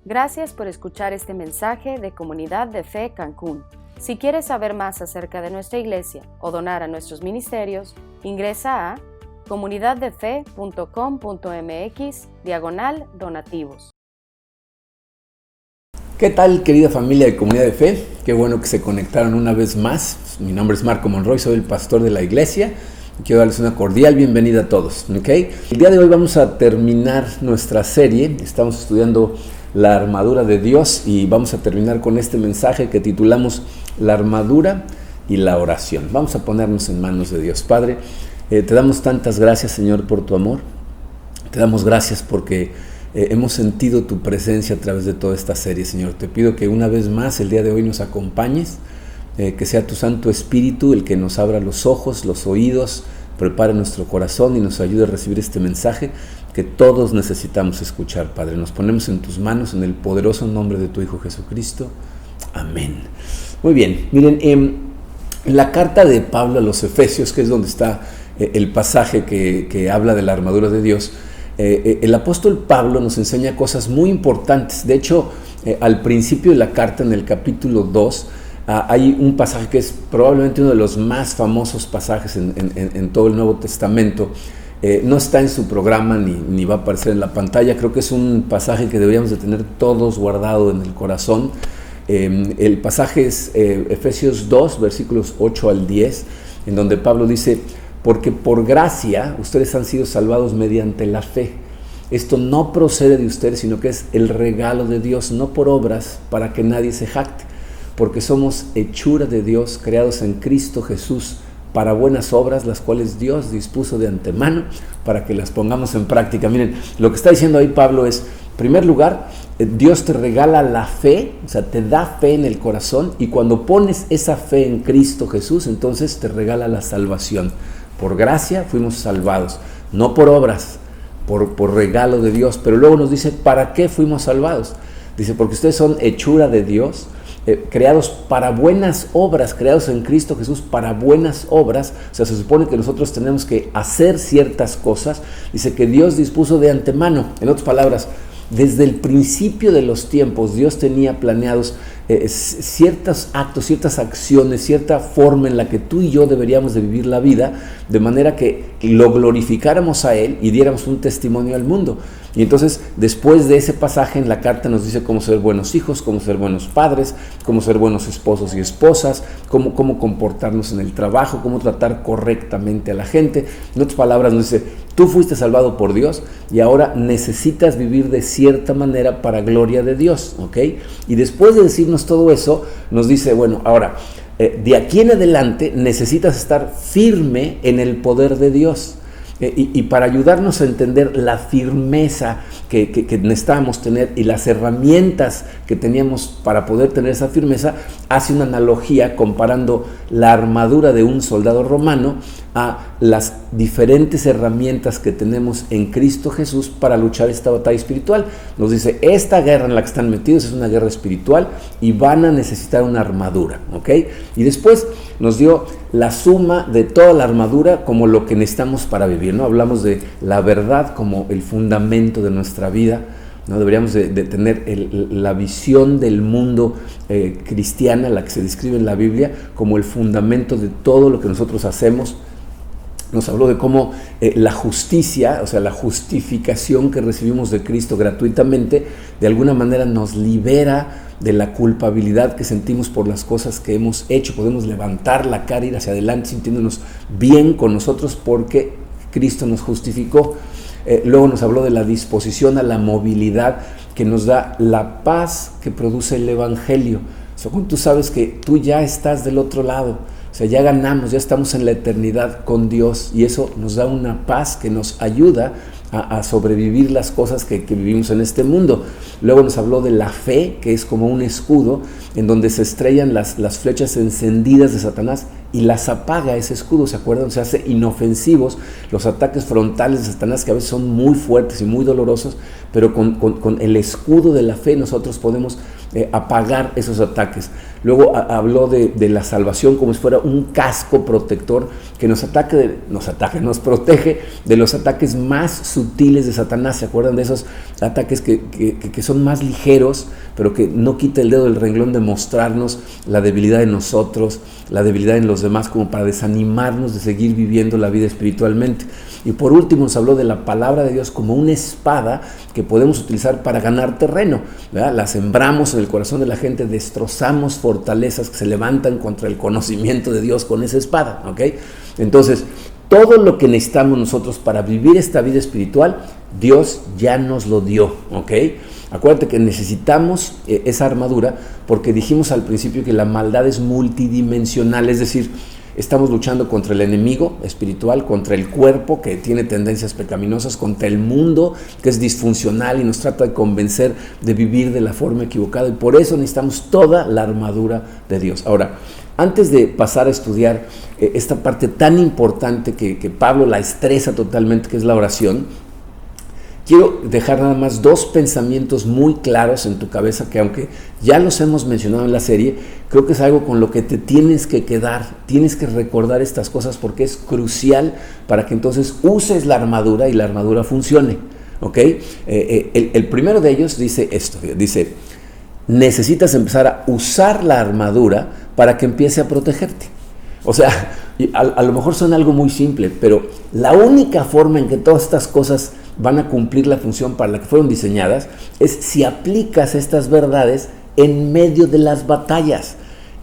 Gracias por escuchar este mensaje de Comunidad de Fe Cancún. Si quieres saber más acerca de nuestra iglesia o donar a nuestros ministerios, ingresa a comunidaddefe.com.mx/donativos. ¿Qué tal, querida familia de Comunidad de Fe? Qué bueno que se conectaron una vez más. Mi nombre es Marco Monroy, soy el pastor de la iglesia. Quiero darles una cordial bienvenida a todos, ¿ok? El día de hoy vamos a terminar nuestra serie. Estamos estudiando la armadura de Dios y vamos a terminar con este mensaje que titulamos La armadura y la oración. Vamos a ponernos en manos de Dios. Padre, te damos tantas gracias, Señor, por tu amor. Te damos gracias porque hemos sentido tu presencia a través de toda esta serie, Señor. Te pido que una vez más el día de hoy nos acompañes, que sea tu Santo Espíritu el que nos abra los ojos, los oídos, prepare nuestro corazón y nos ayude a recibir este mensaje que todos necesitamos escuchar, Padre. Nos ponemos en tus manos en el poderoso nombre de tu Hijo Jesucristo. Amén. Muy bien, miren, en la carta de Pablo a los Efesios, que es donde está el pasaje que habla de la armadura de Dios, el apóstol Pablo nos enseña cosas muy importantes. De hecho, al principio de la carta, en el capítulo 2, hay un pasaje que es probablemente uno de los más famosos pasajes en todo el Nuevo Testamento. No está en su programa ni va a aparecer en la pantalla. Creo que es un pasaje que deberíamos de tener todos guardado en el corazón. El pasaje es Efesios 2, versículos 8 al 10, en donde Pablo dice: porque por gracia ustedes han sido salvados mediante la fe. Esto no procede de ustedes, sino que es el regalo de Dios, no por obras, para que nadie se jacte. Porque somos hechura de Dios, creados en Cristo Jesús, para buenas obras, las cuales Dios dispuso de antemano para que las pongamos en práctica. Miren, lo que está diciendo ahí Pablo es, en primer lugar, Dios te regala la fe, o sea, te da fe en el corazón, y cuando pones esa fe en Cristo Jesús, entonces te regala la salvación. Por gracia fuimos salvados, no por obras, por regalo de Dios. Pero luego nos dice, ¿para qué fuimos salvados? Dice, porque ustedes son hechura de Dios, creados para buenas obras, creados en Cristo Jesús para buenas obras. O sea, se supone que nosotros tenemos que hacer ciertas cosas. Dice que Dios dispuso de antemano. En otras palabras, desde el principio de los tiempos, Dios tenía planeados ciertos actos, ciertas acciones, cierta forma en la que tú y yo deberíamos de vivir la vida, de manera que lo glorificáramos a Él y diéramos un testimonio al mundo. Y entonces, después de ese pasaje en la carta nos dice cómo ser buenos hijos, cómo ser buenos padres, cómo ser buenos esposos y esposas, cómo comportarnos en el trabajo, cómo tratar correctamente a la gente. En otras palabras nos dice, tú fuiste salvado por Dios y ahora necesitas vivir de cierta manera para gloria de Dios, ¿ok? Y después de decirnos todo eso, nos dice, bueno, ahora, de aquí en adelante necesitas estar firme en el poder de Dios. Y para ayudarnos a entender la firmeza que necesitábamos tener y las herramientas que teníamos para poder tener esa firmeza, hace una analogía comparando la armadura de un soldado romano a las diferentes herramientas que tenemos en Cristo Jesús para luchar esta batalla espiritual. Nos dice, esta guerra en la que están metidos es una guerra espiritual y van a necesitar una armadura, ¿ok? Y después nos dio la suma de toda la armadura como lo que necesitamos para vivir, ¿no? Hablamos de la verdad como el fundamento de nuestra vida, ¿no? Deberíamos de tener la visión del mundo cristiana, la que se describe en la Biblia, como el fundamento de todo lo que nosotros hacemos. Nos habló de cómo la justicia, o sea, la justificación que recibimos de Cristo gratuitamente, de alguna manera nos libera de la culpabilidad que sentimos por las cosas que hemos hecho. Podemos levantar la cara, ir hacia adelante sintiéndonos bien con nosotros porque Cristo nos justificó. Luego nos habló de la disposición a la movilidad que nos da la paz que produce el Evangelio. O sea, cuando tú sabes que tú ya estás del otro lado, o sea, ya ganamos, ya estamos en la eternidad con Dios, y eso nos da una paz que nos ayuda a sobrevivir las cosas que vivimos en este mundo. Luego nos habló de la fe, que es como un escudo en donde se estrellan las flechas encendidas de Satanás y las apaga ese escudo, ¿se acuerdan? Se hace inofensivos los ataques frontales de Satanás, que a veces son muy fuertes y muy dolorosos, pero con el escudo de la fe nosotros podemos apagar esos ataques. Luego habló de la salvación como si fuera un casco protector que nos protege de los ataques más sutiles de Satanás. ¿Se acuerdan de esos ataques que son más ligeros, pero que no quita el dedo del renglón de mostrarnos la debilidad en nosotros, la debilidad en los demás, como para desanimarnos de seguir viviendo la vida espiritualmente? Y por último nos habló de la palabra de Dios como una espada que podemos utilizar para ganar terreno, ¿verdad? La sembramos en el corazón de la gente, destrozamos fortalezas que se levantan contra el conocimiento de Dios con esa espada, ¿ok? Entonces, todo lo que necesitamos nosotros para vivir esta vida espiritual, Dios ya nos lo dio, ¿ok? Acuérdate que necesitamos esa armadura porque dijimos al principio que la maldad es multidimensional, es decir, estamos luchando contra el enemigo espiritual, contra el cuerpo que tiene tendencias pecaminosas, contra el mundo que es disfuncional y nos trata de convencer de vivir de la forma equivocada, y por eso necesitamos toda la armadura de Dios. Ahora, antes de pasar a estudiar esta parte tan importante que Pablo la estresa totalmente, que es la oración, quiero dejar nada más dos pensamientos muy claros en tu cabeza que, aunque ya los hemos mencionado en la serie, creo que es algo con lo que te tienes que quedar, tienes que recordar estas cosas porque es crucial para que entonces uses la armadura y la armadura funcione, ¿ok? El primero de ellos dice esto, dice, necesitas empezar a usar la armadura para que empiece a protegerte. O sea, a lo mejor suena algo muy simple, pero la única forma en que todas estas cosas van a cumplir la función para la que fueron diseñadas es si aplicas estas verdades en medio de las batallas.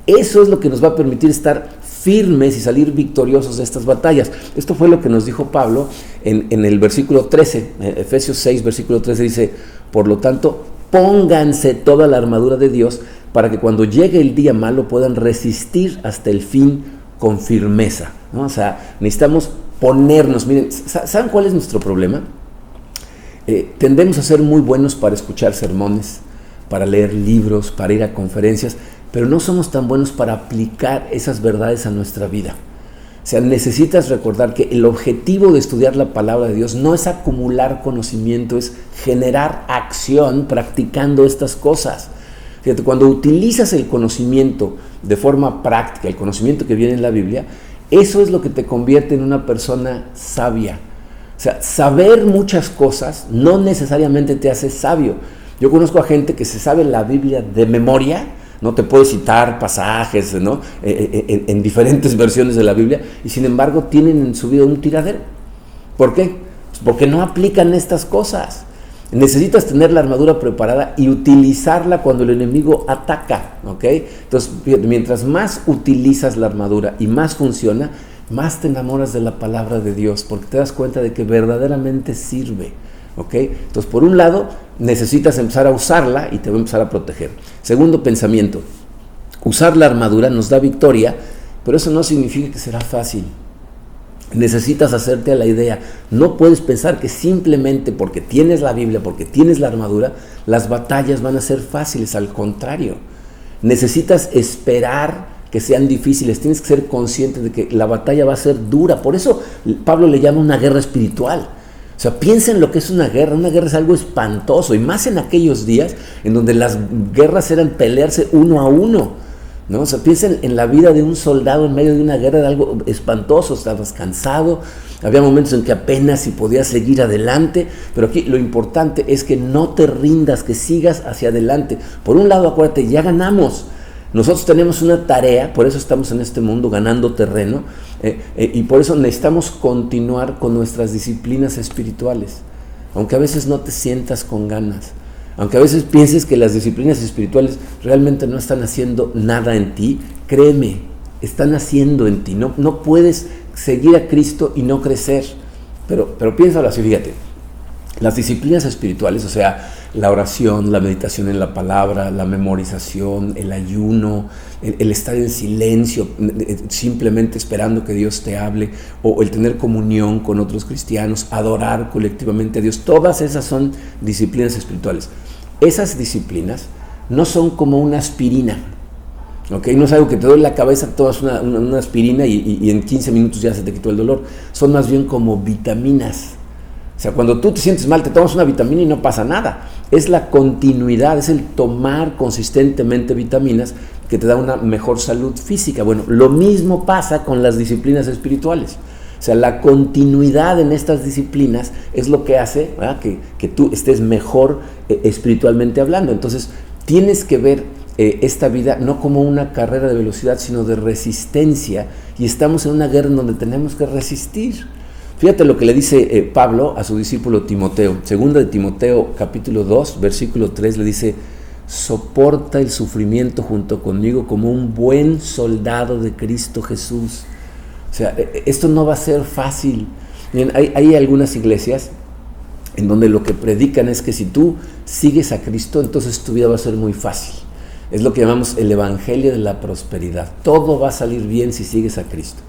Eso es lo que nos va a permitir estar firmes y salir victoriosos de estas batallas. Esto fue lo que nos dijo Pablo en el versículo 13, Efesios 6, versículo 13 dice, por lo tanto, pónganse toda la armadura de Dios para que cuando llegue el día malo puedan resistir hasta el fin con firmeza, ¿no? O sea, necesitamos ponernos, miren, ¿saben cuál es nuestro problema? Tendemos a ser muy buenos para escuchar sermones, para leer libros, para ir a conferencias, pero no somos tan buenos para aplicar esas verdades a nuestra vida. O sea, necesitas recordar que el objetivo de estudiar la palabra de Dios no es acumular conocimiento, es generar acción practicando estas cosas. Fíjate, cuando utilizas el conocimiento de forma práctica, el conocimiento que viene en la Biblia, eso es lo que te convierte en una persona sabia. O sea, saber muchas cosas no necesariamente te hace sabio. Yo conozco a gente que se sabe la Biblia de memoria, no te puede citar pasajes, ¿no? en diferentes versiones de la Biblia, y sin embargo tienen en su vida un tiradero. ¿Por qué? Pues porque no aplican estas cosas. Necesitas tener la armadura preparada y utilizarla cuando el enemigo ataca, ¿ok? Entonces, mientras más utilizas la armadura y más funciona, más te enamoras de la palabra de Dios, porque te das cuenta de que verdaderamente sirve, ¿ok? Entonces, por un lado, necesitas empezar a usarla y te va a empezar a proteger. Segundo pensamiento, usar la armadura nos da victoria, pero eso no significa que será fácil. Necesitas hacerte a la idea, no puedes pensar que simplemente porque tienes la Biblia, porque tienes la armadura, las batallas van a ser fáciles, al contrario. Necesitas esperar que sean difíciles, tienes que ser consciente de que la batalla va a ser dura. Por eso Pablo le llama una guerra espiritual. O sea, piensa en lo que es una guerra es algo espantoso, y más en aquellos días en donde las guerras eran pelearse uno a uno, ¿no? O sea, piensa en la vida de un soldado en medio de una guerra, de algo espantoso, estabas cansado, había momentos en que apenas si podías seguir adelante, pero aquí lo importante es que no te rindas, que sigas hacia adelante. Por un lado, acuérdate, ya ganamos. Nosotros tenemos una tarea, por eso estamos en este mundo ganando terreno, y por eso necesitamos continuar con nuestras disciplinas espirituales, aunque a veces no te sientas con ganas, aunque a veces pienses que las disciplinas espirituales realmente no están haciendo nada en ti, créeme, están haciendo en ti. No puedes seguir a Cristo y no crecer, pero piénsalo así, fíjate. Las disciplinas espirituales, o sea, la oración, la meditación en la palabra, la memorización, el ayuno, el estar en silencio, simplemente esperando que Dios te hable, o el tener comunión con otros cristianos, adorar colectivamente a Dios, todas esas son disciplinas espirituales. Esas disciplinas no son como una aspirina, ¿ok? No es algo que te duele la cabeza, tomas una aspirina y en 15 minutos ya se te quitó el dolor. Son más bien como vitaminas. O sea, cuando tú te sientes mal, te tomas una vitamina y no pasa nada. Es la continuidad, es el tomar consistentemente vitaminas que te da una mejor salud física. Bueno, lo mismo pasa con las disciplinas espirituales. O sea, la continuidad en estas disciplinas es lo que hace, ¿verdad?, que tú estés mejor espiritualmente hablando. Entonces, tienes que ver esta vida no como una carrera de velocidad, sino de resistencia. Y estamos en una guerra en donde tenemos que resistir. Fíjate lo que le dice Pablo a su discípulo Timoteo. Segunda de Timoteo, capítulo 2, versículo 3, le dice: soporta el sufrimiento junto conmigo como un buen soldado de Cristo Jesús. O sea, esto no va a ser fácil. Miren, hay algunas iglesias en donde lo que predican es que si tú sigues a Cristo, entonces tu vida va a ser muy fácil. Es lo que llamamos el evangelio de la prosperidad. Todo va a salir bien si sigues a Cristo.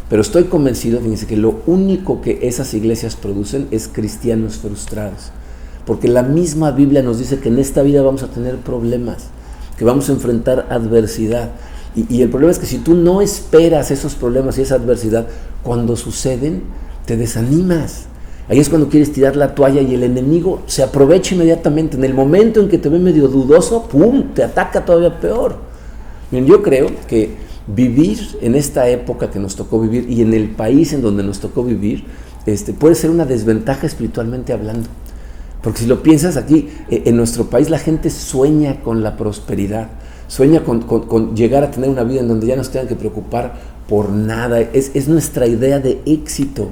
Pero estoy convencido, fíjense, que lo único que esas iglesias producen es cristianos frustrados. Porque la misma Biblia nos dice que en esta vida vamos a tener problemas, que vamos a enfrentar adversidad. Y el problema es que si tú no esperas esos problemas y esa adversidad, cuando suceden, te desanimas. Ahí es cuando quieres tirar la toalla y el enemigo se aprovecha inmediatamente. En el momento en que te ve medio dudoso, ¡pum!, te ataca todavía peor. Miren, yo creo que vivir en esta época que nos tocó vivir y en el país en donde nos tocó vivir, puede ser una desventaja espiritualmente hablando. Porque si lo piensas, aquí en nuestro país la gente sueña con la prosperidad, sueña con llegar a tener una vida en donde ya no se tengan que preocupar por nada. Es nuestra idea de éxito.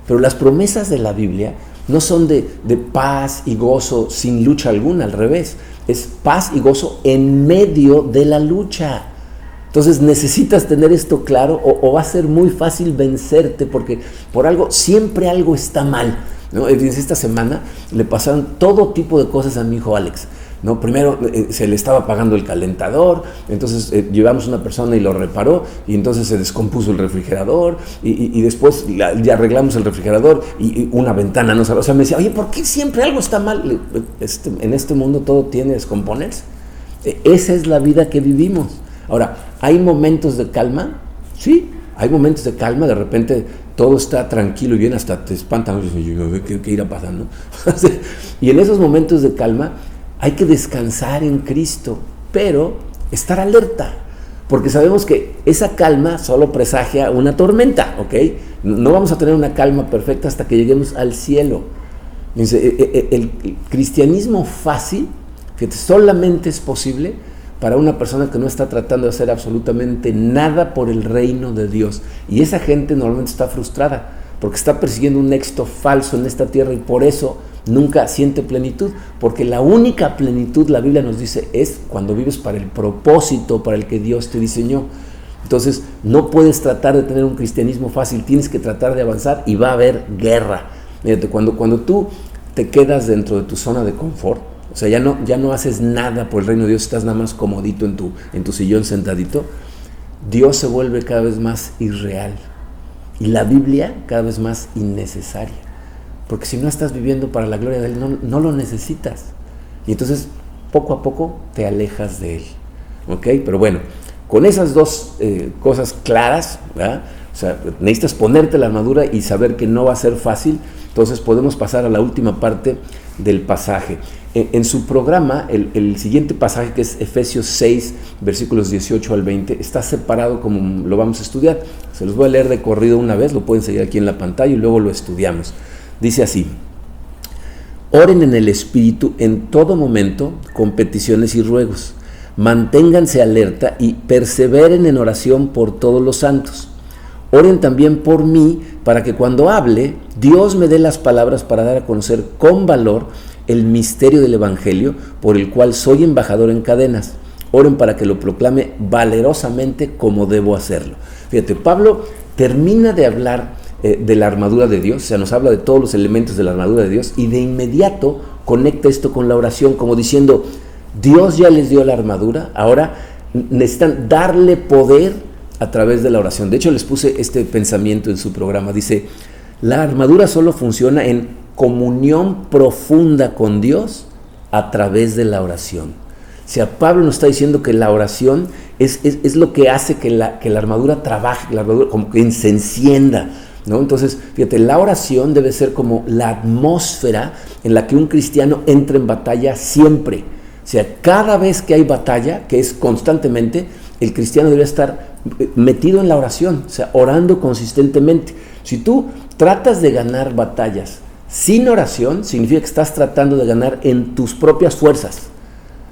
Pero las promesas de la Biblia no son de paz y gozo sin lucha alguna, al revés. Es paz y gozo en medio de la lucha. Entonces necesitas tener esto claro o va a ser muy fácil vencerte, porque por algo, siempre algo está mal, ¿no? Esta semana le pasaron todo tipo de cosas a mi hijo Alex, ¿no? Primero se le estaba apagando el calentador, entonces llevamos una persona y lo reparó, y entonces se descompuso el refrigerador, y después ya arreglamos el refrigerador y una ventana no salió. O sea, me decía, oye, ¿por qué siempre algo está mal? En este mundo todo tiene que descomponerse. Esa es la vida que vivimos. Ahora, ¿hay momentos de calma? Sí, hay momentos de calma, de repente todo está tranquilo y bien, hasta te espantan, ¿qué irá pasando? Y en esos momentos de calma hay que descansar en Cristo, pero estar alerta, porque sabemos que esa calma solo presagia una tormenta, ¿ok? No vamos a tener una calma perfecta hasta que lleguemos al cielo. El cristianismo fácil, que solamente es posible para una persona que no está tratando de hacer absolutamente nada por el reino de Dios. Y esa gente normalmente está frustrada, porque está persiguiendo un éxito falso en esta tierra y por eso nunca siente plenitud, porque la única plenitud, la Biblia nos dice, es cuando vives para el propósito para el que Dios te diseñó. Entonces, no puedes tratar de tener un cristianismo fácil, tienes que tratar de avanzar y va a haber guerra. Fíjate, cuando tú te quedas dentro de tu zona de confort, o sea, ya no haces nada por el reino de Dios, estás nada más comodito en tu sillón sentadito, Dios se vuelve cada vez más irreal y la Biblia cada vez más innecesaria, porque si no estás viviendo para la gloria de Él, no lo necesitas, y entonces poco a poco te alejas de Él, ¿ok? Pero bueno, con esas dos cosas claras, ¿verdad? O sea, necesitas ponerte la armadura y saber que no va a ser fácil. Entonces podemos pasar a la última parte del pasaje. En su programa, el siguiente pasaje, que es Efesios 6, versículos 18 al 20, está separado como lo vamos a estudiar. Se los voy a leer de corrido una vez, lo pueden seguir aquí en la pantalla y luego lo estudiamos. Dice así: oren en el Espíritu en todo momento con peticiones y ruegos. Manténganse alerta y perseveren en oración por todos los santos. Oren también por mí, para que cuando hable, Dios me dé las palabras para dar a conocer con valor el misterio del Evangelio, por el cual soy embajador en cadenas. Oren para que lo proclame valerosamente como debo hacerlo. Fíjate, Pablo termina de hablar de la armadura de Dios, o sea, nos habla de todos los elementos de la armadura de Dios, y de inmediato conecta esto con la oración, como diciendo, Dios ya les dio la armadura, ahora necesitan darle poder a través de la oración. De hecho, les puse este pensamiento en su programa. Dice, la armadura solo funciona en comunión profunda con Dios a través de la oración. O sea, Pablo nos está diciendo que la oración es lo que hace que la armadura trabaje, la armadura como que se encienda. ¿no? Entonces, fíjate, la oración debe ser como la atmósfera en la que un cristiano entra en batalla siempre. O sea, cada vez que hay batalla, que es constantemente, el cristiano debe estar metido en la oración, o sea, orando consistentemente. Si tú tratas de ganar batallas sin oración, significa que estás tratando de ganar en tus propias fuerzas.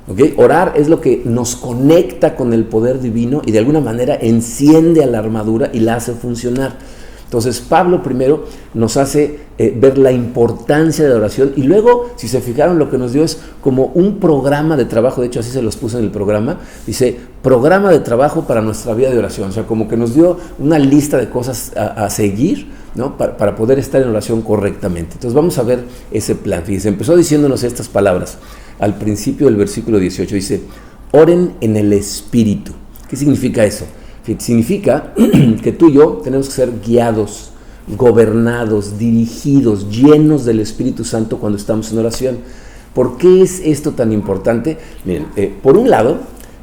¿Okay? Orar es lo que nos conecta con el poder divino y de alguna manera enciende a la armadura y la hace funcionar. Entonces Pablo primero nos hace ver la importancia de la oración y luego, si se fijaron, lo que nos dio es como un programa de trabajo. De hecho así se los puse en el programa, dice programa de trabajo para nuestra vida de oración, o sea, como que nos dio una lista de cosas a seguir, ¿no? Para poder estar en oración correctamente. Entonces vamos a ver ese plan. Fíjense, empezó diciéndonos estas palabras al principio del versículo 18, dice: oren en el Espíritu. ¿Qué significa eso? Significa que tú y yo tenemos que ser guiados, gobernados, dirigidos, llenos del Espíritu Santo cuando estamos en oración. ¿Por qué es esto tan importante? Miren, por un lado,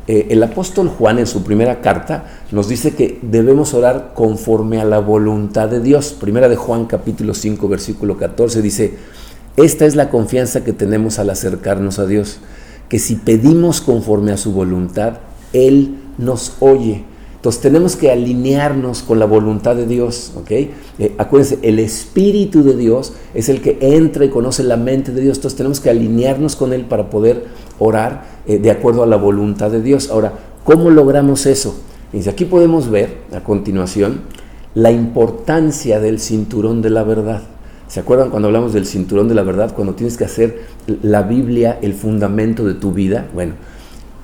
el apóstol Juan en su primera carta nos dice que debemos orar conforme a la voluntad de Dios. Primera de Juan capítulo 5 versículo 14 dice: esta es la confianza que tenemos al acercarnos a Dios, que si pedimos conforme a su voluntad, Él nos oye. Entonces tenemos que alinearnos con la voluntad de Dios, ¿ok? Acuérdense, el Espíritu de Dios es el que entra y conoce la mente de Dios. Entonces tenemos que alinearnos con Él para poder orar de acuerdo a la voluntad de Dios. Ahora, ¿cómo logramos eso? Fíjense, aquí podemos ver a continuación la importancia del cinturón de la verdad. ¿Se acuerdan cuando hablamos del cinturón de la verdad? Cuando tienes que hacer la Biblia el fundamento de tu vida. Bueno,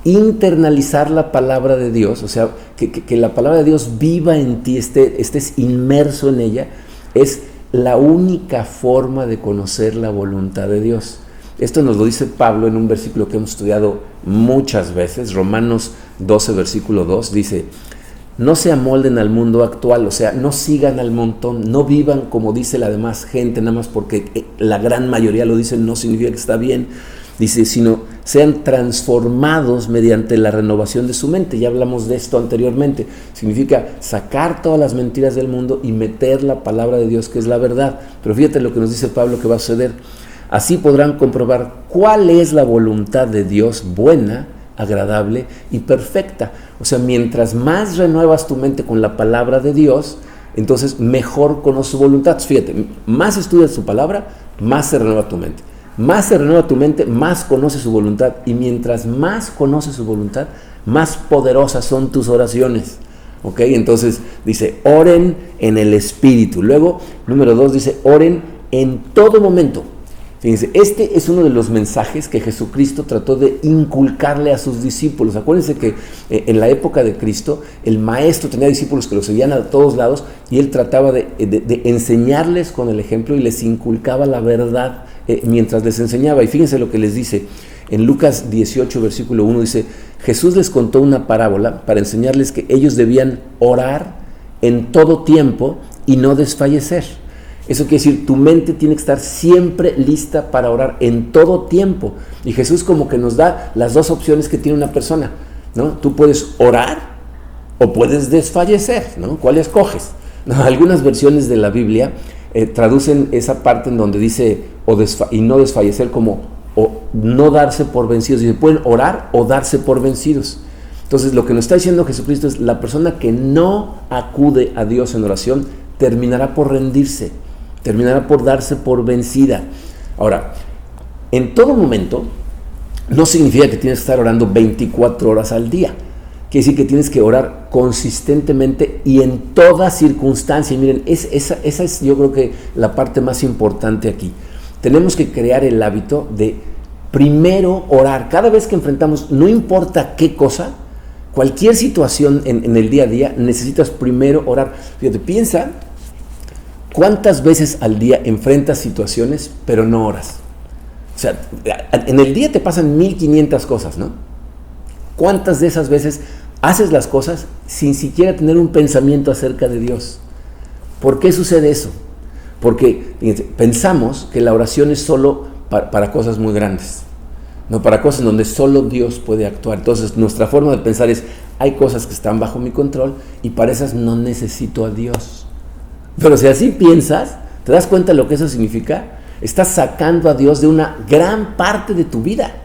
internalizar la palabra de Dios, o sea, que la palabra de Dios viva en ti, estés inmerso en ella, es la única forma de conocer la voluntad de Dios. Esto nos lo dice Pablo en un versículo que hemos estudiado muchas veces, Romanos 12, versículo 2, dice: no se amolden al mundo actual, o sea, no sigan al montón, no vivan como dice la demás gente, nada más porque la gran mayoría lo dicen, no significa que está bien. Dice, sino sean transformados mediante la renovación de su mente. Ya hablamos de esto anteriormente. Significa sacar todas las mentiras del mundo y meter la palabra de Dios, que es la verdad. Pero fíjate lo que nos dice Pablo que va a suceder. Así podrán comprobar cuál es la voluntad de Dios, buena, agradable y perfecta. O sea, mientras más renuevas tu mente con la palabra de Dios, entonces mejor conoces su voluntad. Fíjate, más estudias su palabra, más se renueva tu mente. Más se renueva tu mente, más conoces su voluntad. Y mientras más conoces su voluntad, más poderosas son tus oraciones. ¿Ok? Entonces dice, oren en el Espíritu. Luego, número 2, dice, oren en todo momento. Fíjense, este es uno de los mensajes que Jesucristo trató de inculcarle a sus discípulos. Acuérdense que en la época de Cristo, el maestro tenía discípulos que lo seguían a todos lados y él trataba de enseñarles con el ejemplo y les inculcaba la verdad mientras les enseñaba. Y fíjense lo que les dice en Lucas 18, versículo 1, dice: Jesús les contó una parábola para enseñarles que ellos debían orar en todo tiempo y no desfallecer. Eso quiere decir, tu mente tiene que estar siempre lista para orar en todo tiempo. Y Jesús como que nos da las dos opciones que tiene una persona, ¿no? Tú puedes orar o puedes desfallecer, ¿no? ¿Cuál escoges? No, algunas versiones de la Biblia traducen esa parte en donde dice y no desfallecer como o no darse por vencidos. Dice, pueden orar o darse por vencidos. Entonces lo que nos está diciendo Jesucristo es, la persona que no acude a Dios en oración terminará por rendirse, terminará por darse por vencida. Ahora, en todo momento no significa que tienes que estar orando 24 horas al día. Quiere decir que tienes que orar consistentemente y en toda circunstancia. Y miren, esa es yo creo que la parte más importante aquí. Tenemos que crear el hábito de primero orar. Cada vez que enfrentamos, no importa qué cosa, cualquier situación en el día a día, necesitas primero orar. Fíjate, piensa cuántas veces al día enfrentas situaciones, pero no oras. O sea, en el día te pasan 1500 cosas, ¿no? ¿Cuántas de esas veces haces las cosas sin siquiera tener un pensamiento acerca de Dios? ¿Por qué sucede eso? Porque fíjense, pensamos que la oración es solo para cosas muy grandes, no para cosas en donde solo Dios puede actuar. Entonces nuestra forma de pensar es, hay cosas que están bajo mi control y para esas no necesito a Dios. Pero si así piensas, ¿te das cuenta de lo que eso significa? Estás sacando a Dios de una gran parte de tu vida.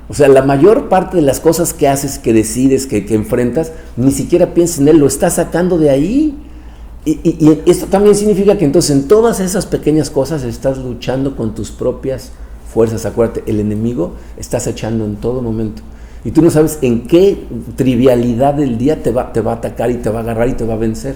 O sea, la mayor parte de las cosas que haces, que decides, que enfrentas, ni siquiera piensas en Él, lo estás sacando de ahí. Y esto también significa que entonces en todas esas pequeñas cosas estás luchando con tus propias fuerzas. Acuérdate, el enemigo estás echando en todo momento. Y tú no sabes en qué trivialidad del día te va a atacar y te va a agarrar y te va a vencer.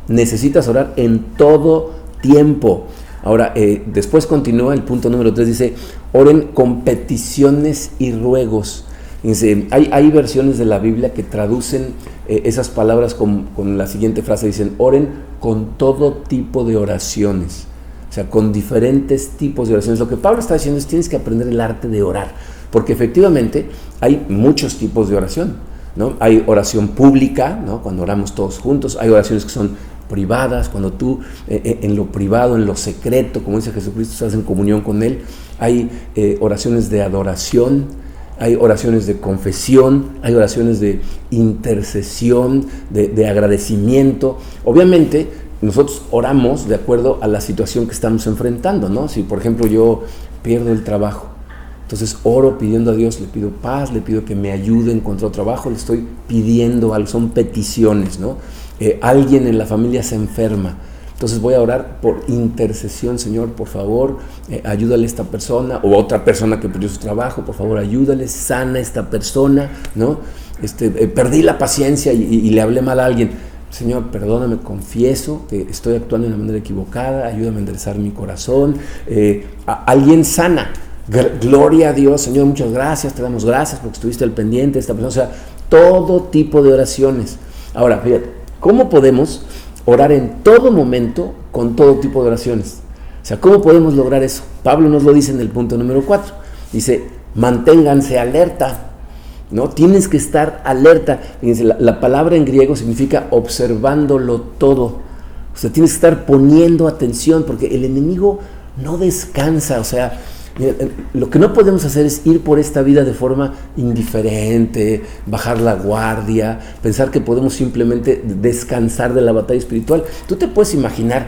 Necesitas orar en todo tiempo. Ahora, después continúa el punto número 3, dice, oren con peticiones y ruegos. Dice, hay versiones de la Biblia que traducen esas palabras con la siguiente frase, dicen, oren con todo tipo de oraciones, o sea, con diferentes tipos de oraciones. Lo que Pablo está diciendo es, tienes que aprender el arte de orar, porque efectivamente hay muchos tipos de oración, ¿no? Hay oración pública, ¿no? Cuando oramos todos juntos, hay oraciones que son privadas, cuando tú en lo privado, en lo secreto, como dice Jesucristo, estás en comunión con Él. Hay oraciones de adoración, hay oraciones de confesión, hay oraciones de intercesión, de agradecimiento. Obviamente nosotros oramos de acuerdo a la situación que estamos enfrentando, ¿no? Si por ejemplo yo pierdo el trabajo, entonces oro pidiendo a Dios, le pido paz, le pido que me ayude a encontrar trabajo, le estoy pidiendo algo, son peticiones, ¿no? Alguien en la familia se enferma, entonces voy a orar por intercesión, Señor, por favor, ayúdale a esta persona, o otra persona que perdió su trabajo, por favor, ayúdale, sana a esta persona, ¿no? Perdí la paciencia y le hablé mal a alguien. Señor, perdóname, confieso que estoy actuando de una manera equivocada, ayúdame a enderezar mi corazón. Alguien sana, gloria a Dios, Señor, muchas gracias, te damos gracias porque estuviste al pendiente de esta persona. O sea, todo tipo de oraciones. Ahora, fíjate, ¿cómo podemos orar en todo momento con todo tipo de oraciones? O sea, ¿cómo podemos lograr eso? Pablo nos lo dice en el punto número 4. Dice, manténganse alerta, ¿no? Tienes que estar alerta. Fíjense, la palabra en griego significa observándolo todo. O sea, tienes que estar poniendo atención porque el enemigo no descansa. O sea, mira, lo que no podemos hacer es ir por esta vida de forma indiferente, bajar la guardia, pensar que podemos simplemente descansar de la batalla espiritual. Tú te puedes imaginar,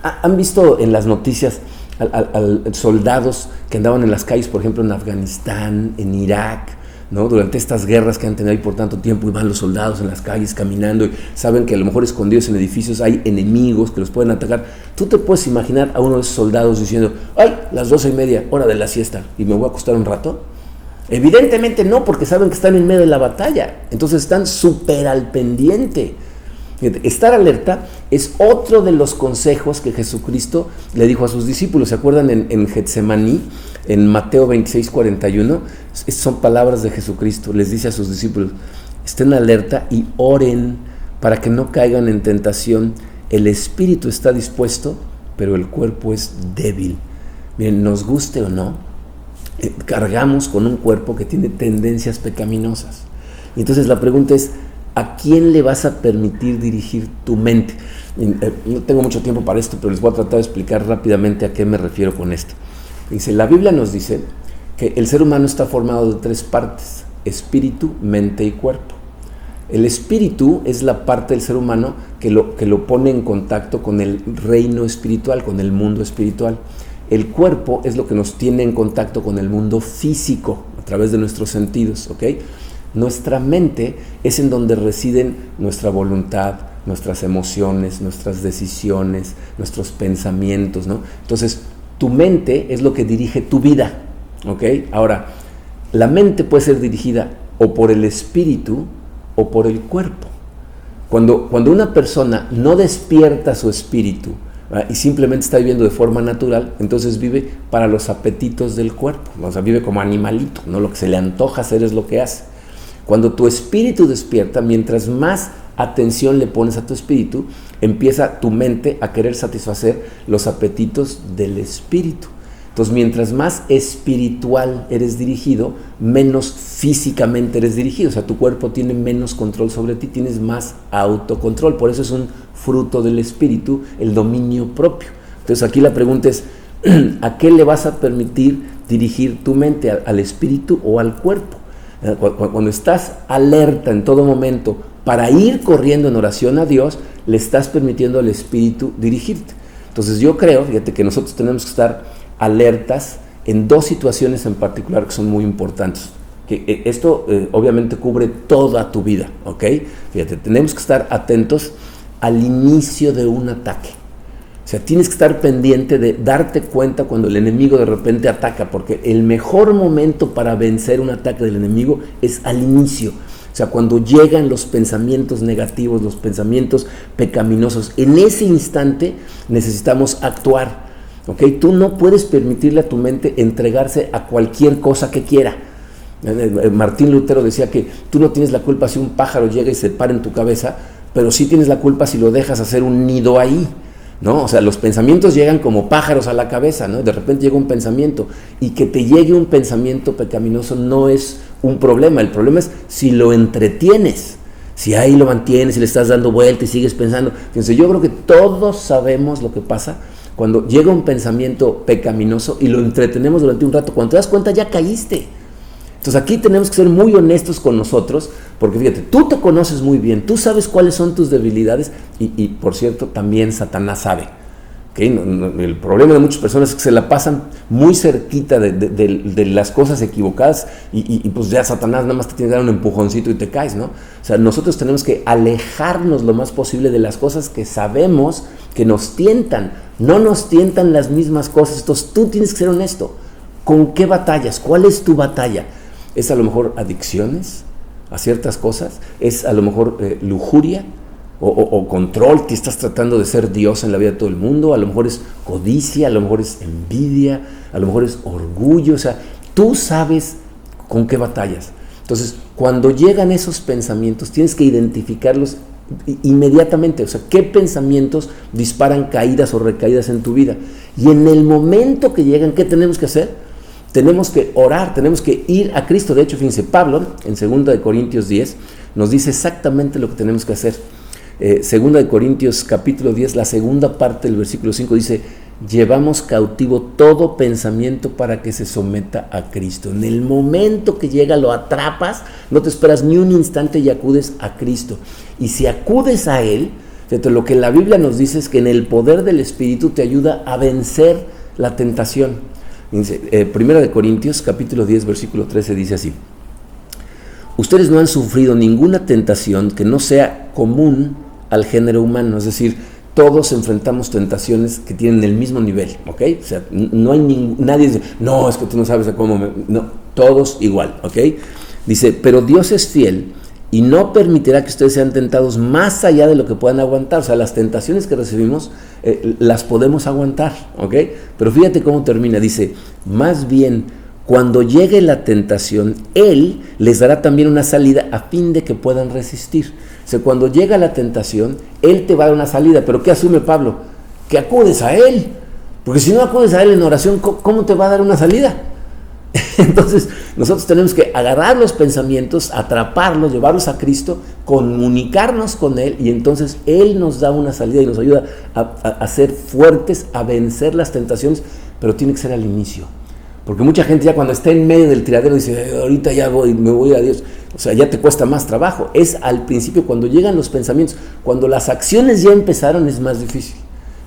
¿han visto en las noticias a soldados que andaban en las calles, por ejemplo en Afganistán, en Irak, ¿no? Durante estas guerras que han tenido ahí por tanto tiempo, y van los soldados en las calles caminando y saben que a lo mejor escondidos en edificios hay enemigos que los pueden atacar? Tú te puedes imaginar a uno de esos soldados diciendo, ¡ay, las 12:30, hora de la siesta, y me voy a acostar un rato! Evidentemente no, porque saben que están en medio de la batalla, entonces están súper al pendiente. Estar alerta es otro de los consejos que Jesucristo le dijo a sus discípulos. ¿Se acuerdan en Getsemaní, en Mateo 26:41? Son palabras de Jesucristo. Les dice a sus discípulos, estén alerta y oren para que no caigan en tentación. El espíritu está dispuesto, pero el cuerpo es débil. Miren, nos guste o no, cargamos con un cuerpo que tiene tendencias pecaminosas. Y entonces la pregunta es, ¿a quién le vas a permitir dirigir tu mente? No tengo mucho tiempo para esto, pero les voy a tratar de explicar rápidamente a qué me refiero con esto. Dice, la Biblia nos dice que el ser humano está formado de 3 partes: espíritu, mente y cuerpo. El espíritu es la parte del ser humano que lo pone en contacto con el reino espiritual, con el mundo espiritual. El cuerpo es lo que nos tiene en contacto con el mundo físico a través de nuestros sentidos, ¿ok? Nuestra mente es en donde residen nuestra voluntad, nuestras emociones, nuestras decisiones, nuestros pensamientos, ¿no? Entonces, tu mente es lo que dirige tu vida, ¿ok? Ahora, la mente puede ser dirigida o por el espíritu o por el cuerpo. Cuando una persona no despierta su espíritu, ¿verdad?, y simplemente está viviendo de forma natural, entonces vive para los apetitos del cuerpo, o sea, vive como animalito, ¿no? Lo que se le antoja hacer es lo que hace. Cuando tu espíritu despierta, mientras más atención le pones a tu espíritu, empieza tu mente a querer satisfacer los apetitos del espíritu. Entonces, mientras más espiritual eres dirigido, menos físicamente eres dirigido. O sea, tu cuerpo tiene menos control sobre ti, tienes más autocontrol. Por eso es un fruto del espíritu, el dominio propio. Entonces, aquí la pregunta es, ¿a qué le vas a permitir dirigir tu mente? ¿Al espíritu o al cuerpo? Cuando estás alerta en todo momento para ir corriendo en oración a Dios, le estás permitiendo al Espíritu dirigirte. Entonces yo creo, fíjate, que nosotros tenemos que estar alertas en dos situaciones en particular que son muy importantes. Que esto obviamente cubre toda tu vida, ¿ok? Fíjate, tenemos que estar atentos al inicio de un ataque. O sea, tienes que estar pendiente de darte cuenta cuando el enemigo de repente ataca, porque el mejor momento para vencer un ataque del enemigo es al inicio. O sea, cuando llegan los pensamientos negativos, los pensamientos pecaminosos, en ese instante necesitamos actuar, ¿ok? Tú no puedes permitirle a tu mente entregarse a cualquier cosa que quiera. Martín Lutero decía que tú no tienes la culpa si un pájaro llega y se para en tu cabeza, pero sí tienes la culpa si lo dejas hacer un nido ahí, ¿no? O sea, los pensamientos llegan como pájaros a la cabeza, ¿no? De repente llega un pensamiento, y que te llegue un pensamiento pecaminoso no es un problema. El problema es si lo entretienes, si ahí lo mantienes, si le estás dando vuelta y sigues pensando. Fíjense, yo creo que todos sabemos lo que pasa cuando llega un pensamiento pecaminoso y lo entretenemos durante un rato. Cuando te das cuenta, ya caíste. Entonces aquí tenemos que ser muy honestos con nosotros, porque fíjate, tú te conoces muy bien, tú sabes cuáles son tus debilidades, y por cierto, también Satanás sabe. ¿Okay? El problema de muchas personas es que se la pasan muy cerquita de las cosas equivocadas, y pues ya Satanás nada más te tiene que dar un empujoncito y te caes, ¿no? O sea, nosotros tenemos que alejarnos lo más posible de las cosas que sabemos que nos tientan. No nos tientan las mismas cosas. Entonces tú tienes que ser honesto. ¿Con qué batallas? ¿Cuál es tu batalla? ¿Es a lo mejor adicciones a ciertas cosas? ¿Es a lo mejor lujuria o control, que estás tratando de ser Dios en la vida de todo el mundo? A lo mejor es codicia, a lo mejor es envidia, a lo mejor es orgullo. O sea, tú sabes con qué batallas. Entonces, cuando llegan esos pensamientos, tienes que identificarlos inmediatamente. O sea, ¿qué pensamientos disparan caídas o recaídas en tu vida? Y en el momento que llegan, ¿qué tenemos que hacer? Tenemos que orar, tenemos que ir a Cristo. De hecho, fíjense, Pablo, en 2 Corintios 10, nos dice exactamente lo que tenemos que hacer. 2 Corintios capítulo 10, la segunda parte del versículo 5 dice: llevamos cautivo todo pensamiento para que se someta a Cristo. En el momento que llega, lo atrapas, no te esperas ni un instante y acudes a Cristo. Y si acudes a Él, fíjate, lo que la Biblia nos dice es que en el poder del Espíritu te ayuda a vencer la tentación. Dice, 1 Corintios capítulo 10 versículo 13 dice así: ustedes no han sufrido ninguna tentación que no sea común al género humano. Es decir, todos enfrentamos tentaciones que tienen el mismo nivel, ¿ok? O sea, no hay nadie dice, no, es que tú no sabes cómo no, todos igual, ¿ok? Dice, pero Dios es fiel y no permitirá que ustedes sean tentados más allá de lo que puedan aguantar. O sea, las tentaciones que recibimos las podemos aguantar, ¿ok? Pero fíjate cómo termina, dice, más bien, cuando llegue la tentación, Él les dará también una salida a fin de que puedan resistir. O sea, cuando llega la tentación, Él te va a dar una salida. ¿Pero qué asume Pablo? Que acudes a Él. Porque si no acudes a Él en oración, ¿cómo te va a dar una salida? Entonces, nosotros tenemos que agarrar los pensamientos, atraparlos, llevarlos a Cristo, comunicarnos con Él, y entonces Él nos da una salida y nos ayuda a ser fuertes, a vencer las tentaciones, pero tiene que ser al inicio. Porque mucha gente ya cuando está en medio del tiradero dice, ahorita ya me voy a Dios. O sea, ya te cuesta más trabajo. Es al principio, cuando llegan los pensamientos. Cuando las acciones ya empezaron es más difícil.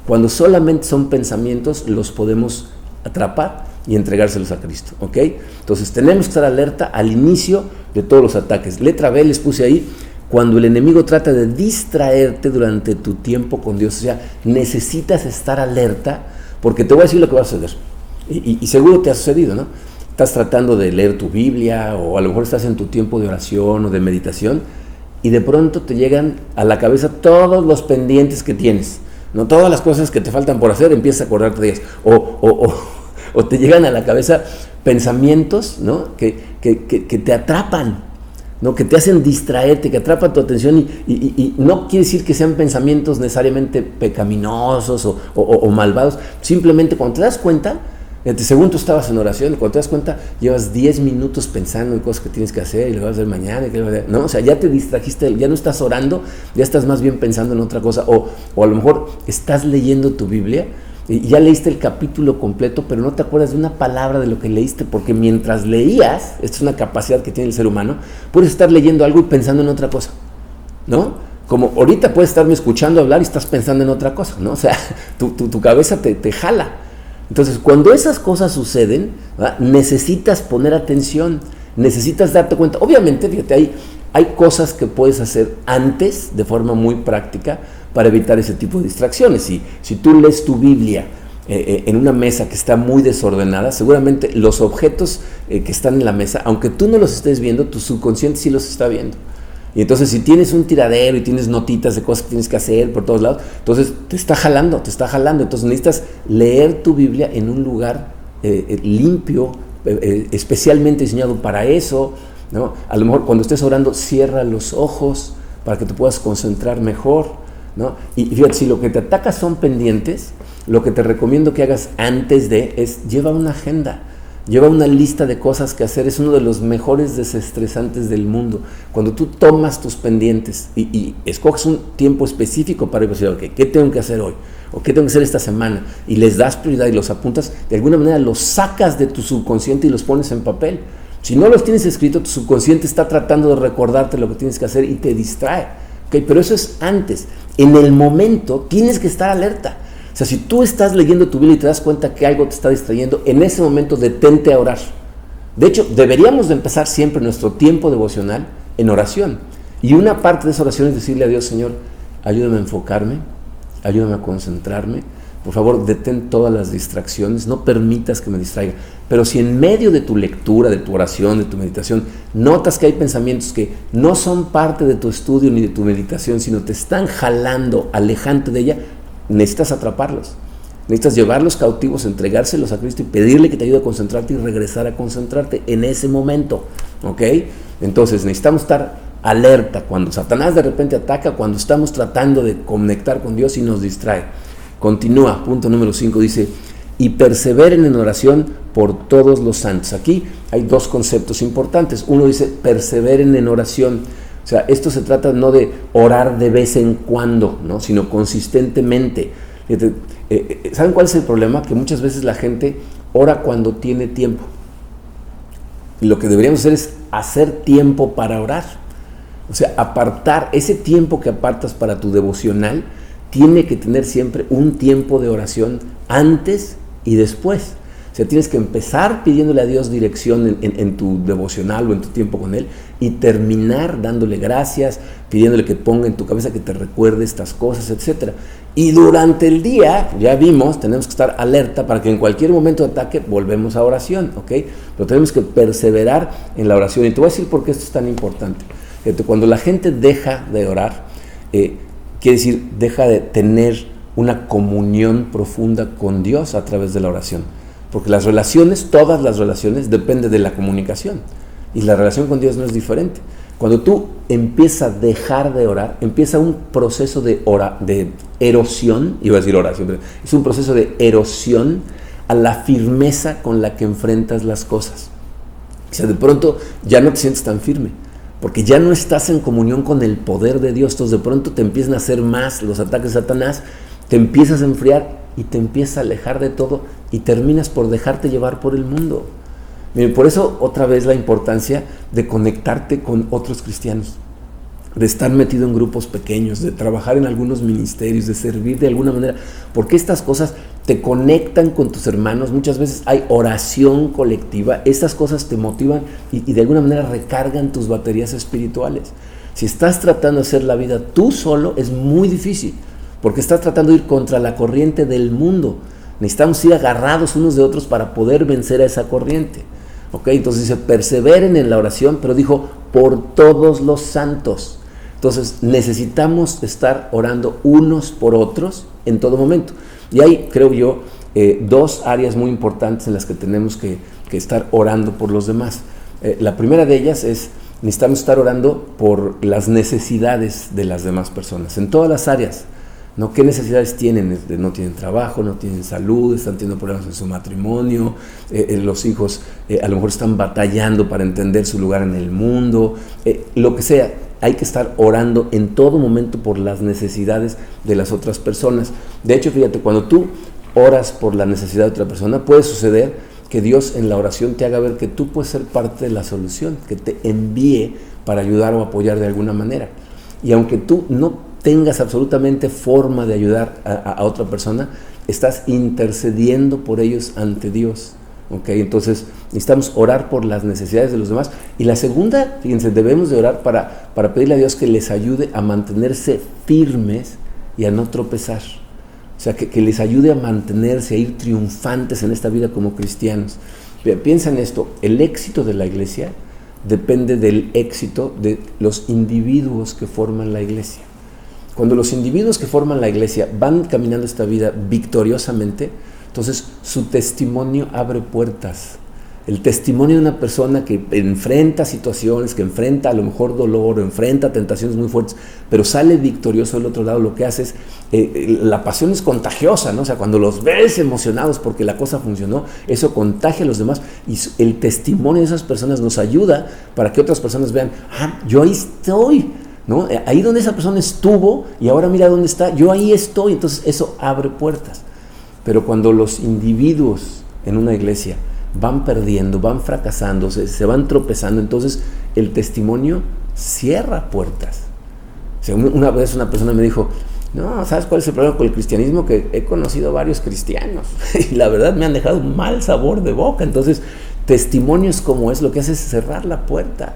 Cuando solamente son pensamientos, los podemos atrapar y entregárselos a Cristo, ¿ok? Entonces tenemos que estar alerta al inicio de todos los ataques. Letra B les puse ahí: cuando el enemigo trata de distraerte durante tu tiempo con Dios. O sea, necesitas estar alerta, porque te voy a decir lo que va a suceder. Y seguro te ha sucedido, ¿no? Estás tratando de leer tu Biblia, o a lo mejor estás en tu tiempo de oración o de meditación, y de pronto te llegan a la cabeza todos los pendientes que tienes, ¿no? Todas las cosas que te faltan por hacer, empiezas a acordarte de ellas. O te llegan a la cabeza pensamientos, ¿no? que te atrapan, ¿no? Que te hacen distraerte, que atrapan tu atención, y no quiere decir que sean pensamientos necesariamente pecaminosos o malvados. Simplemente cuando te das cuenta, según tú estabas en oración, y cuando te das cuenta, llevas 10 minutos pensando en cosas que tienes que hacer y lo vas a hacer mañana, ¿no? O sea, ya te distrajiste, ya no estás orando, ya estás más bien pensando en otra cosa, o a lo mejor estás leyendo tu Biblia y ya leíste el capítulo completo, pero no te acuerdas de una palabra de lo que leíste, porque mientras leías, esta es una capacidad que tiene el ser humano, puedes estar leyendo algo y pensando en otra cosa. ¿no? Como ahorita puedes estarme escuchando hablar y estás pensando en otra cosa, ¿no? O sea, tu cabeza te jala. Entonces, cuando esas cosas suceden, ¿verdad?, necesitas poner atención, necesitas darte cuenta. Obviamente, fíjate, hay cosas que puedes hacer antes de forma muy práctica para evitar ese tipo de distracciones. Si tú lees tu Biblia en una mesa que está muy desordenada, seguramente los objetos que están en la mesa, aunque tú no los estés viendo, tu subconsciente sí los está viendo. Y entonces si tienes un tiradero y tienes notitas de cosas que tienes que hacer por todos lados, entonces te está jalando. Entonces necesitas leer tu Biblia en un lugar limpio, especialmente diseñado para eso, ¿no? A lo mejor cuando estés orando, cierra los ojos para que te puedas concentrar mejor, ¿no? Y fíjate, si lo que te ataca son pendientes, lo que te recomiendo que hagas antes es lleva una agenda. Lleva una lista de cosas que hacer. Es uno de los mejores desestresantes del mundo. Cuando tú tomas tus pendientes y escoges un tiempo específico para decir, okay, ¿qué tengo que hacer hoy? ¿O qué tengo que hacer esta semana? Y les das prioridad y los apuntas, de alguna manera los sacas de tu subconsciente y los pones en papel. Si no los tienes escrito, tu subconsciente está tratando de recordarte lo que tienes que hacer y te distrae. ¿Okay? Pero eso es antes. En el momento tienes que estar alerta. O sea, si tú estás leyendo tu Biblia y te das cuenta que algo te está distrayendo, en ese momento detente a orar. De hecho, deberíamos de empezar siempre nuestro tiempo devocional en oración. Y una parte de esa oración es decirle a Dios, Señor, ayúdame a enfocarme, ayúdame a concentrarme. Por favor, detén todas las distracciones, no permitas que me distraiga. Pero si en medio de tu lectura, de tu oración, de tu meditación, notas que hay pensamientos que no son parte de tu estudio ni de tu meditación, sino te están jalando, alejante de ella, necesitas atraparlos, necesitas llevarlos cautivos, entregárselos a Cristo y pedirle que te ayude a concentrarte y regresar a concentrarte en ese momento, ¿ok? Entonces necesitamos estar alerta cuando Satanás de repente ataca, cuando estamos tratando de conectar con Dios y nos distrae. Continúa, punto número 5, dice, y perseveren en oración por todos los santos. Aquí hay dos conceptos importantes. Uno dice, perseveren en oración. O sea, esto se trata no de orar de vez en cuando, ¿no?, sino consistentemente. ¿Saben cuál es el problema? Que muchas veces la gente ora cuando tiene tiempo. Y lo que deberíamos hacer es hacer tiempo para orar. O sea, apartar ese tiempo que apartas para tu devocional, tiene que tener siempre un tiempo de oración antes y después. O sea, tienes que empezar pidiéndole a Dios dirección en tu devocional o en tu tiempo con Él y terminar dándole gracias, pidiéndole que ponga en tu cabeza que te recuerde estas cosas, etc. Y durante el día, ya vimos, tenemos que estar alerta para que en cualquier momento de ataque volvemos a oración, ¿ok? Pero tenemos que perseverar en la oración. Y te voy a decir por qué esto es tan importante. Fíjate, cuando la gente deja de orar, quiere decir, deja de tener una comunión profunda con Dios a través de la oración. Porque las relaciones, todas las relaciones, dependen de la comunicación. Y la relación con Dios no es diferente. Cuando tú empiezas a dejar de orar, empieza un proceso de erosión, iba a decir oración, pero es un proceso de erosión a la firmeza con la que enfrentas las cosas. O sea, de pronto ya no te sientes tan firme, porque ya no estás en comunión con el poder de Dios. Entonces de pronto te empiezan a hacer más los ataques de Satanás, te empiezas a enfriar y te empiezas a alejar de todo y terminas por dejarte llevar por el mundo. Miren, por eso otra vez la importancia de conectarte con otros cristianos, de estar metido en grupos pequeños, de trabajar en algunos ministerios, de servir de alguna manera, porque estas cosas te conectan con tus hermanos. Muchas veces hay oración colectiva, estas cosas te motivan y de alguna manera recargan tus baterías espirituales. Si estás tratando de hacer la vida tú solo, es muy difícil, porque estás tratando de ir contra la corriente del mundo. Necesitamos ir agarrados unos de otros para poder vencer a esa corriente. ¿Ok? Entonces dice, perseveren en la oración, pero dijo, por todos los santos. Entonces necesitamos estar orando unos por otros en todo momento. Y hay, creo yo, dos áreas muy importantes en las que tenemos que estar orando por los demás. La primera de ellas es, necesitamos estar orando por las necesidades de las demás personas, en todas las áreas. ¿No? ¿Qué necesidades tienen? No tienen trabajo, no tienen salud, están teniendo problemas en su matrimonio, los hijos a lo mejor están batallando para entender su lugar en el mundo, lo que sea. Hay que estar orando en todo momento por las necesidades de las otras personas. De hecho, fíjate, cuando tú oras por la necesidad de otra persona, puede suceder que Dios en la oración te haga ver que tú puedes ser parte de la solución, que te envíe para ayudar o apoyar de alguna manera. Y aunque tú no tengas absolutamente forma de ayudar a otra persona, estás intercediendo por ellos ante Dios. ¿Okay? Entonces necesitamos orar por las necesidades de los demás. Y la segunda, fíjense, debemos de orar para pedirle a Dios que les ayude a mantenerse firmes y a no tropezar. O sea, que les ayude a mantenerse, a ir triunfantes en esta vida como cristianos. Piensa en esto, el éxito de la iglesia depende del éxito de los individuos que forman la iglesia. Cuando los individuos que forman la iglesia van caminando esta vida victoriosamente, entonces su testimonio abre puertas. El testimonio de una persona que enfrenta situaciones, que enfrenta a lo mejor dolor, o enfrenta tentaciones muy fuertes, pero sale victorioso del otro lado, lo que hace es, la pasión es contagiosa, ¿no? O sea, cuando los ves emocionados porque la cosa funcionó, eso contagia a los demás, y el testimonio de esas personas nos ayuda para que otras personas vean, yo ahí estoy, ¿no? Ahí donde esa persona estuvo y ahora mira dónde está, yo ahí estoy. Entonces eso abre puertas. Pero cuando los individuos en una iglesia van perdiendo, van fracasando, se van tropezando, entonces el testimonio cierra puertas. O sea, una vez una persona me dijo, no, ¿sabes cuál es el problema con el cristianismo? Que he conocido varios cristianos y la verdad me han dejado un mal sabor de boca. Entonces, testimonios como es lo que hace es cerrar la puerta.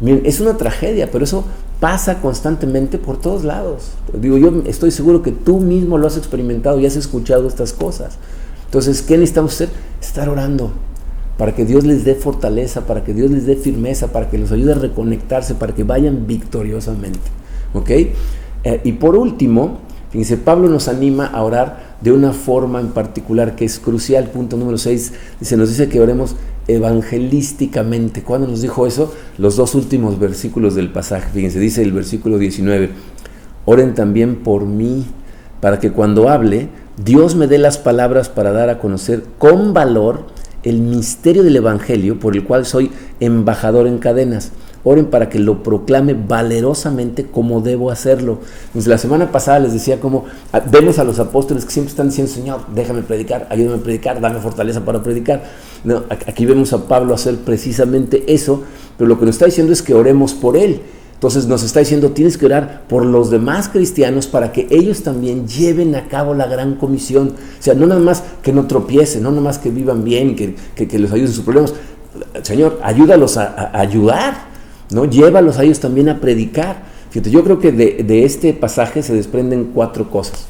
Miren, es una tragedia, pero eso pasa constantemente por todos lados. Digo, yo estoy seguro que tú mismo lo has experimentado y has escuchado estas cosas. Entonces, ¿qué necesitamos hacer? Estar orando para que Dios les dé fortaleza, para que Dios les dé firmeza, para que los ayude a reconectarse, para que vayan victoriosamente. ¿Ok? Y por último, fíjense, Pablo nos anima a orar de una forma en particular que es crucial. Punto número 6, nos dice que oremos evangelísticamente. ¿Cuándo nos dijo eso? Los dos últimos versículos del pasaje. Fíjense, dice el versículo 19, oren también por mí, para que cuando hable, Dios me dé las palabras para dar a conocer con valor el misterio del evangelio por el cual soy embajador en cadenas. Oren para que lo proclame valerosamente como debo hacerlo. Entonces, la semana pasada les decía cómo vemos a los apóstoles que siempre están diciendo, Señor, déjame predicar, ayúdame a predicar, dame fortaleza para predicar. No, aquí vemos a Pablo hacer precisamente eso, pero lo que nos está diciendo es que oremos por él. Entonces nos está diciendo, tienes que orar por los demás cristianos para que ellos también lleven a cabo la gran comisión. O sea, no nada más que no tropiecen, no nada más que vivan bien, que les ayuden en sus problemas. Señor, ayúdalos a ayudar, ¿no? Llévalos a ellos también a predicar. Fíjate, yo creo que de este pasaje se desprenden 4 cosas.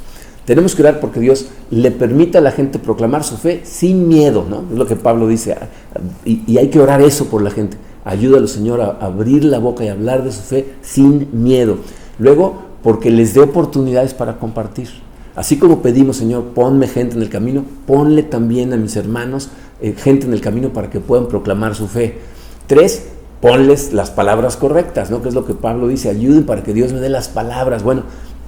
Tenemos que orar porque Dios le permita a la gente proclamar su fe sin miedo, ¿no? Es lo que Pablo dice, y hay que orar eso por la gente. Ayúdalo, Señor, a abrir la boca y hablar de su fe sin miedo. Luego, porque les dé oportunidades para compartir. Así como pedimos, Señor, ponme gente en el camino, ponle también a mis hermanos gente en el camino para que puedan proclamar su fe. 3, ponles las palabras correctas, ¿no? Que es lo que Pablo dice, ayuden para que Dios me dé las palabras. Bueno,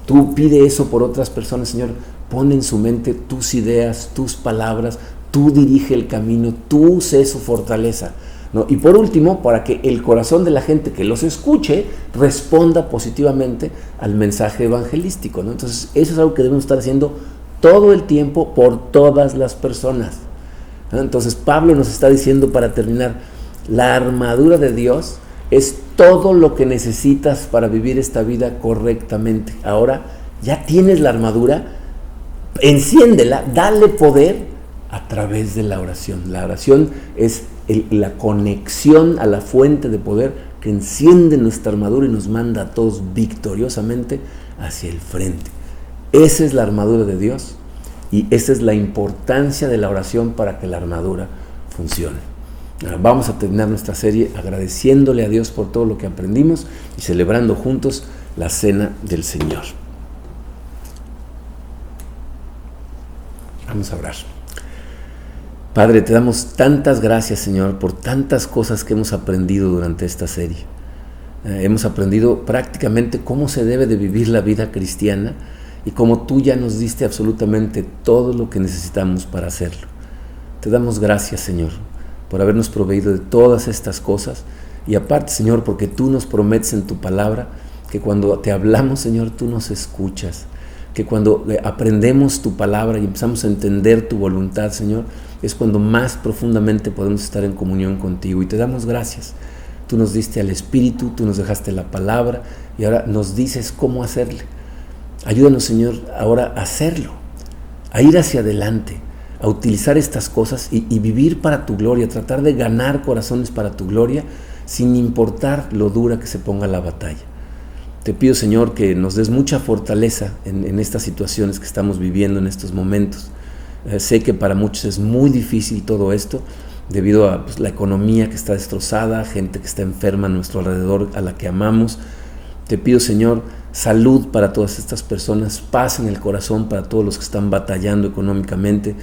tú pide eso por otras personas, Señor, pon en su mente tus ideas, tus palabras, tú dirige el camino, tú sé su fortaleza, ¿no? Y por último, para que el corazón de la gente que los escuche responda positivamente al mensaje evangelístico, ¿no? Entonces, eso es algo que debemos estar haciendo todo el tiempo por todas las personas, ¿no? Entonces, Pablo nos está diciendo para terminar, la armadura de Dios es todo lo que necesitas para vivir esta vida correctamente. Ahora ya tienes la armadura, enciéndela, dale poder a través de la oración. La oración es la conexión a la fuente de poder que enciende nuestra armadura y nos manda a todos victoriosamente hacia el frente. Esa es la armadura de Dios y esa es la importancia de la oración para que la armadura funcione. Ahora vamos a terminar nuestra serie agradeciéndole a Dios por todo lo que aprendimos y celebrando juntos la cena del Señor. Vamos a orar. Padre, te damos tantas gracias, Señor, por tantas cosas que hemos aprendido durante esta serie. Hemos aprendido prácticamente cómo se debe de vivir la vida cristiana y cómo tú ya nos diste absolutamente todo lo que necesitamos para hacerlo. Te damos gracias, Señor, por habernos proveído de todas estas cosas y aparte, Señor, porque tú nos prometes en tu palabra que cuando te hablamos, Señor, tú nos escuchas, que cuando aprendemos tu palabra y empezamos a entender tu voluntad, Señor, es cuando más profundamente podemos estar en comunión contigo y te damos gracias tú nos diste al Espíritu, tú nos dejaste la palabra y ahora nos dices cómo hacerle. Ayúdanos, Señor, ahora a hacerlo, a ir hacia adelante, a utilizar estas cosas y vivir para tu gloria, tratar de ganar corazones para tu gloria, sin importar lo dura que se ponga la batalla. Te pido, Señor, que nos des mucha fortaleza en estas situaciones que estamos viviendo en estos momentos. Sé que para muchos es muy difícil todo esto, debido a la economía que está destrozada, gente que está enferma a nuestro alrededor, a la que amamos. Te pido, Señor, salud para todas estas personas, paz en el corazón para todos los que están batallando económicamente,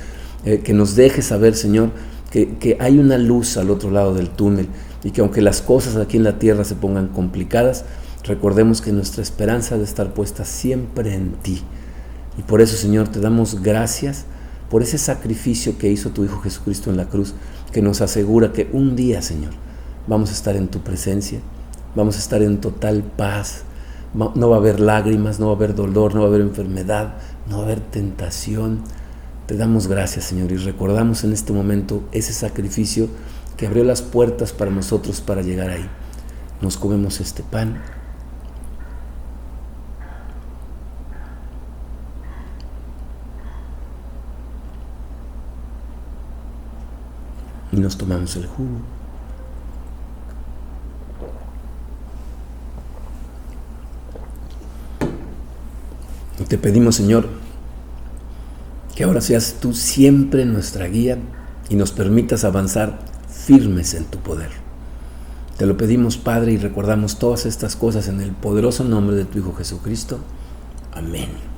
que nos dejes saber, Señor, que hay una luz al otro lado del túnel y que aunque las cosas aquí en la tierra se pongan complicadas, recordemos que nuestra esperanza debe estar puesta siempre en ti. Y por eso, Señor, te damos gracias por ese sacrificio que hizo tu Hijo Jesucristo en la cruz, que nos asegura que un día, Señor, vamos a estar en tu presencia, vamos a estar en total paz, no va a haber lágrimas, no va a haber dolor, no va a haber enfermedad, no va a haber tentación. Te damos gracias, Señor, y recordamos en este momento ese sacrificio que abrió las puertas para nosotros para llegar ahí. Nos comemos este pan. Y nos tomamos el jugo. Y te pedimos, Señor, que ahora seas tú siempre nuestra guía y nos permitas avanzar firmes en tu poder. Te lo pedimos, Padre, y recordamos todas estas cosas en el poderoso nombre de tu Hijo Jesucristo. Amén.